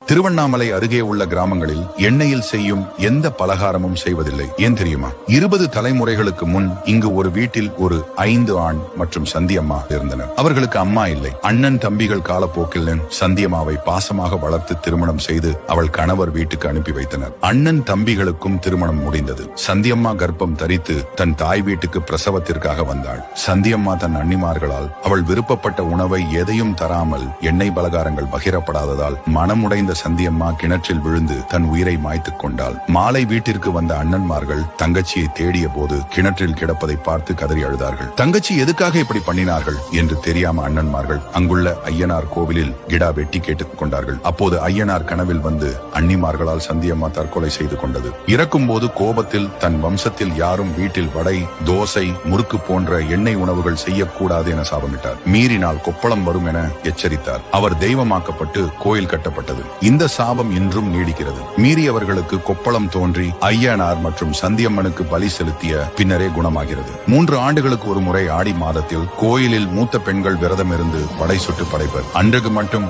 திருவண்ணாமலை அருகே உள்ள கிராமங்களில் எண்ணெயில் செய்யும் எந்த பலகாரமும் செய்வதில்லை. ஏன் தெரியுமா? 20 தலைமுறைகளுக்கு முன் இங்கு ஒரு வீட்டில் ஒரு 5 ஆண் மற்றும் சந்தியம்மா இருந்தனர். அவர்களுக்கு அம்மா இல்லை. அண்ணன் தம்பிகள் காலப்போக்கில் சந்தியம்மாவை பாசமாக வளர்த்து திருமணம் செய்து அவள் கணவர் வீட்டுக்கு அனுப்பி வைத்தனர். அண்ணன் தம்பிகளுக்கும் திருமணம் முடிந்தது. சந்தியம்மா கர்ப்பம் தரித்து தன் தாய் வீட்டுக்கு பிரசவத்திற்காக வந்தாள். சந்தியம்மா தன் அண்ணிமார்களால் அவள் விருப்பப்பட்ட உணவை எதையும் தராமல் எண்ணெய் பலகாரங்கள் பகிரப்படாததால் மனமுடைந்த சந்தியம்மா கிணற்றில் விழுந்து தன் உயிரை மாய்த்துக் கொண்டாள். மாலை வீட்டிற்கு வந்த அண்ணன்மார்கள் தங்கச்சியை தேடிய போது கிணற்றில் கிடப்பதை பார்த்து கதறி அழுதார்கள். தங்கச்சி எதுக்காக இப்படி பண்ணினார்கள் என்று தெரியாம அண்ணன்மார்கள் அங்குள்ள ஐயனார் கோவிலில் கிடா வெட்டி கேட்டுக் கொண்டார்கள். அப்போது ஐயனார் கனவில் வந்து அண்ணிமார்களால் சந்தியம்மா தற்கொலை செய்து கொண்டது. இறக்கும் போது கோபத்தில் தன் வம்சத்தில் யாரும் வீட்டில் வடை, தோசை, முறுக்கு போன்ற எண்ணெய் உணவுகள் செய்யக்கூடாது என சாபமிட்டார். மீறினால் கொப்பளம் வரும் என எச்சரித்தார். அவர் தெய்வமாக்கப்பட்டு கோயில் கட்டப்பட்டது. இந்த சாபம் இன்றும் நீடிக்கிறது. மீறியவர்களுக்கு கொப்பளம் தோன்றி ஐயனார் மற்றும் சந்தியம்மனுக்கு பலி செலுத்திய பின்னரே குணமாகிறது. 3 ஆண்டுகளுக்கு ஒரு முறை ஆடி மாதத்தில் கோயிலில் மூத்த பெண்கள் விரதம் இருந்து வடை சுட்டு படைப்பர். அன்றைக்கு மட்டும்